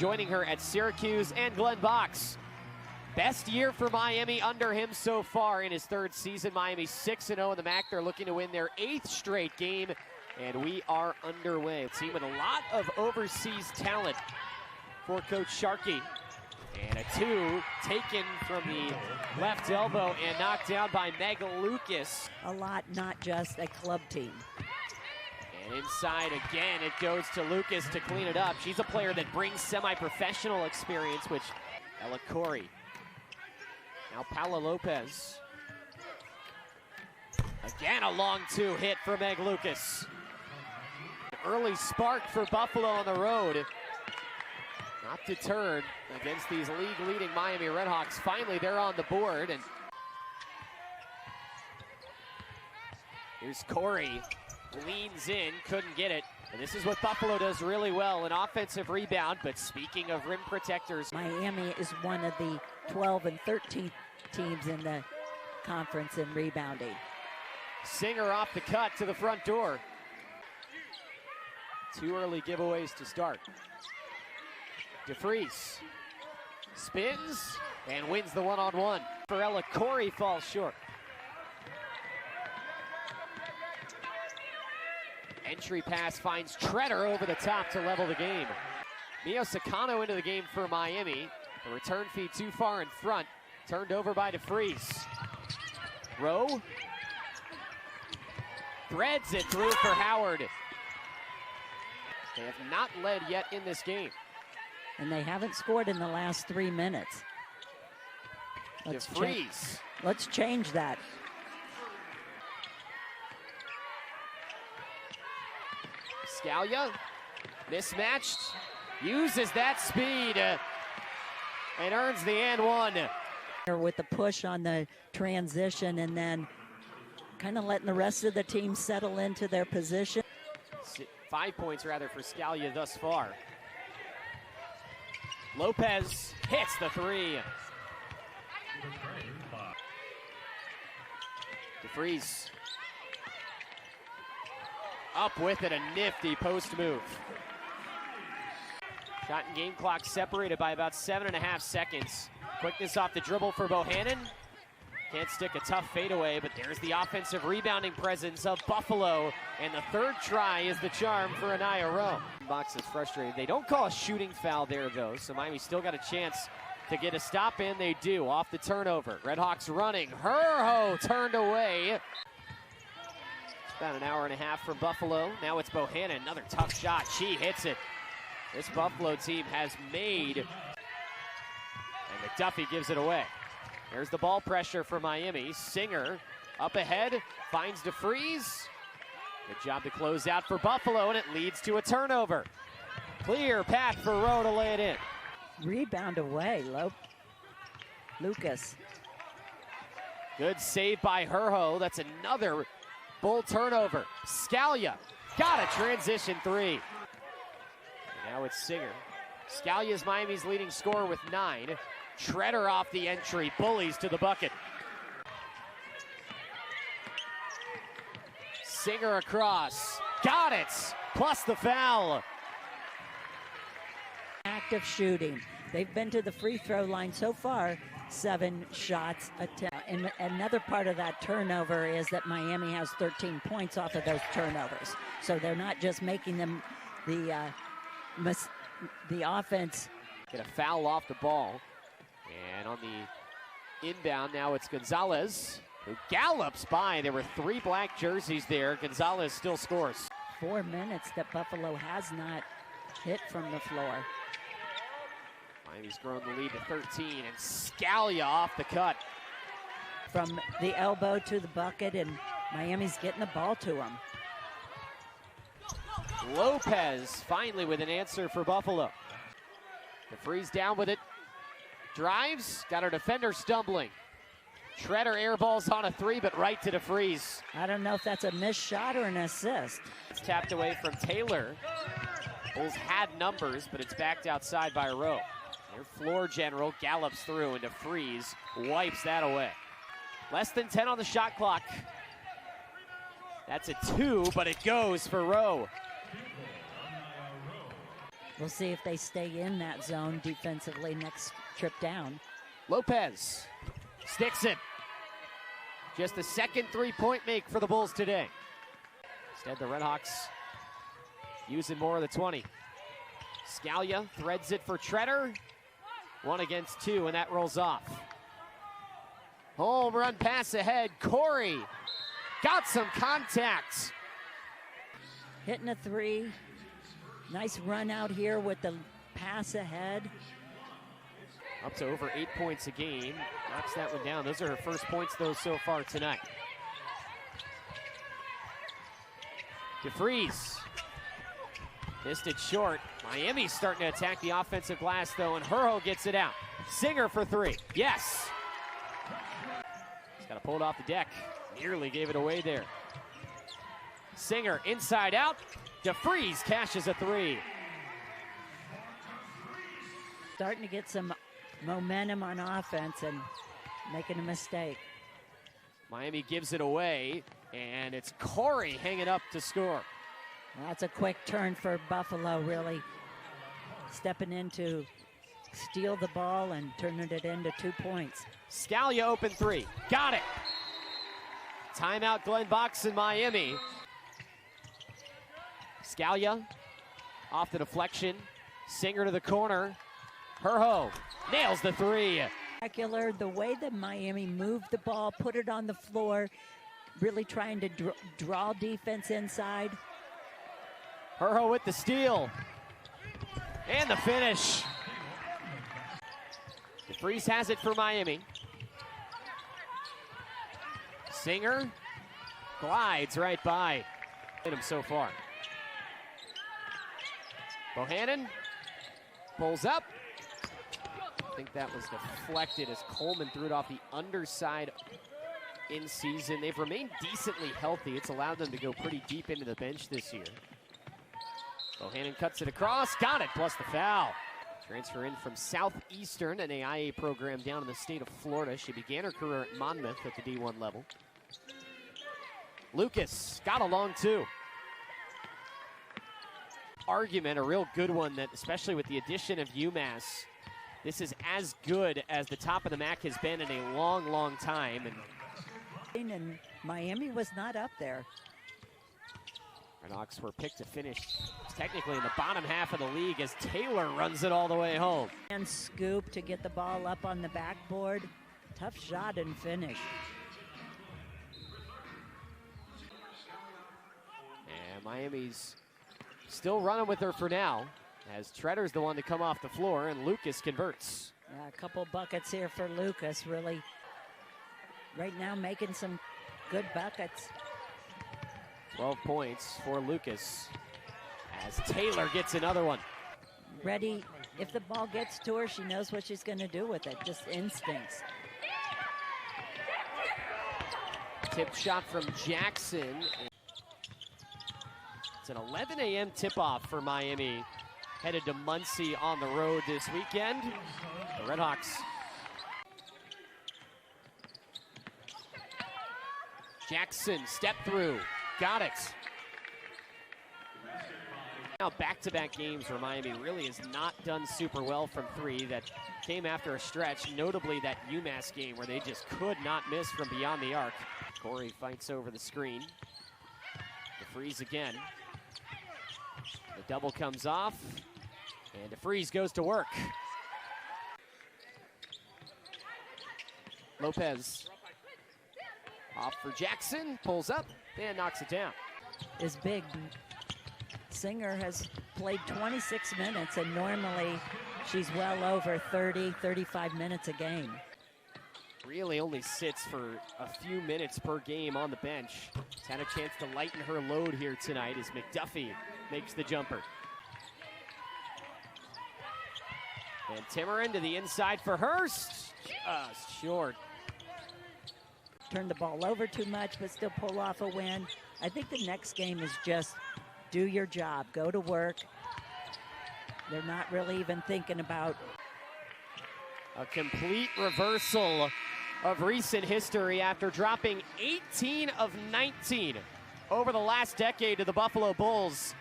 joining her at Syracuse, and Glenn Box. Best year for Miami under him so far in his third season. Miami 6-0 in the MAC. They're looking to win their 8th straight game, and we are underway. A team with a lot of overseas talent for Coach Sharkey. And a 2 taken from the left elbow and knocked down by Meg Lucas. A lot, not just a club team. And inside again, it goes to Lucas to clean it up. She's a player that brings semi-professional experience, which Ella Corey. Now Paula Lopez. Again, a long 2 hit for Meg Lucas. Early spark for Buffalo on the road. Not deterred against these league-leading Miami Redhawks. Finally, they're on the board. And here's Corey. Leans in, couldn't get it. And this is what Buffalo does really well, an offensive rebound. But speaking of rim protectors, Miami is one of the 12 and 13 teams in the conference in rebounding. Singer off the cut to the front door. 2 early giveaways to start. DeFries spins and wins the one-on-one. Ella Corey falls short. Entry pass finds Treader over the top to level the game. Mio Sakano into the game for Miami. The return feed too far in front. Turned over by DeFries. Rowe threads it through for Howard. They have not led yet in this game. And they haven't scored in the last 3 minutes. DeFries. Let's change that. Scalia, mismatched, uses that speed and earns the and one. With the push on the transition and then kind of letting the rest of the team settle into their position. 5 points rather for Scalia thus far. Lopez hits the 3. DeFries up with it, a nifty post move. Shot and game clock separated by about 7.5 seconds. Quickness off the dribble for Bohannon. Can't stick a tough fadeaway, but there's the offensive rebounding presence of Buffalo. And the third try is the charm for Anaya Rowe. Box is frustrated. They don't call a shooting foul there, though, so Miami still got a chance to get a stop in. They do, off the turnover. Redhawks running. Herho turned away. About an hour and a half from Buffalo. Now it's Bohannon, another tough shot. She hits it. This Buffalo team has made, and McDuffie gives it away. There's the ball pressure for Miami. Singer up ahead, finds DeFries. Good job to close out for Buffalo, and it leads to a turnover. Clear path for Rowe to lay it in. Rebound away, Lucas. Good save by Herho. That's another Bull turnover. Scalia got a transition 3. And now it's Singer. Scalia is Miami's leading scorer with 9. Treader off the entry, bullies to the bucket. Singer across, got it, plus the foul. Active shooting. They've been to the free throw line so far, 7 shots attempt. And another part of that turnover is that Miami has 13 points off of those turnovers. So they're not just making them the offense. Get a foul off the ball. And on the inbound, now it's Gonzalez, who gallops by. There were 3 black jerseys there. Gonzalez still scores. 4 minutes that Buffalo has not hit from the floor. Miami's grown the lead to 13, and Scalia off the cut. From the elbow to the bucket, and Miami's getting the ball to him. Lopez finally with an answer for Buffalo. DeFries down with it. Drives, got our defender stumbling. Treader airballs on a 3, but right to DeFries. I don't know if that's a missed shot or an assist. It's tapped away from Taylor. Bulls had numbers, but it's backed outside by Rowe. Their floor general gallops through, and DeFries wipes that away. Less than 10 on the shot clock. That's a 2, but it goes for Rowe. We'll see if they stay in that zone defensively next trip down. Lopez sticks it. Just the second three-point make for the Bulls today. Instead, the Redhawks using more of the 20. Scalia threads it for Treader. 1 against 2, and that rolls off. Home run pass ahead. Corey got some contact. Hitting a 3. Nice run out here with the pass ahead. Up to over 8 points a game. Knocks that one down. Those are her first points, though, so far tonight. DeFries missed it short. Miami's starting to attack the offensive glass, though, and Herho gets it out. Singer for 3. Yes. He's got to pull it off the deck. Nearly gave it away there. Singer inside out. DeFries cashes a 3. Starting to get some momentum on offense and making a mistake. Miami gives it away, and it's Corey hanging up to score. That's a quick turn for Buffalo, really stepping in to steal the ball and turning it into 2 points. Scalia open 3. Got it. Timeout Glenn Box in Miami. Scalia off the deflection. Singer to the corner. Herho nails the 3. Spectacular, the way that Miami moved the ball, put it on the floor, really trying to draw defense inside. Herho with the steal. And the finish. DeFries has it for Miami. Singer glides right by him so far. Bohannon pulls up. I think that was deflected as Coleman threw it off the underside in season. They've remained decently healthy. It's allowed them to go pretty deep into the bench this year. Bohannon cuts it across, got it, plus the foul. Transfer in from Southeastern, an AIA program down in the state of Florida. She began her career at Monmouth at the D1 level. Lucas got a long 2. Argument, a real good one, that especially with the addition of UMass, this is as good as the top of the MAC has been in a long, long time. And Miami was not up there. Redhawks were picked to finish technically in the bottom half of the league as Taylor runs it all the way home. And scoop to get the ball up on the backboard. Tough shot and finish. And Miami's still running with her for now, as Treader's the one to come off the floor, and Lucas converts. Yeah, a couple buckets here for Lucas, really. Right now making some good buckets. 12 points for Lucas, as Taylor gets another one. Ready, if the ball gets to her, she knows what she's going to do with it, just instincts. Tip shot from Jackson. It's an 11 a.m. tip-off for Miami, headed to Muncie on the road this weekend. The Redhawks. Jackson, step through, got it. Now back-to-back games where Miami really has not done super well from 3. That came after a stretch, notably that UMass game where they just could not miss from beyond the arc. Corey fights over the screen. DeFries again. The double comes off, and DeFries goes to work. Lopez off for Jackson, pulls up, and knocks it down. Is big. Singer has played 26 minutes, and normally she's well over 30, 35 minutes a game. Really only sits for a few minutes per game on the bench. She's had a chance to lighten her load here tonight as McDuffie makes the jumper. And Timorin to the inside for Hurst. Just short. Turn the ball over too much, but still pull off a win. I think the next game is just do your job, go to work. They're not really even thinking about. A complete reversal of recent history after dropping 18 of 19 over the last decade to the Buffalo Bulls.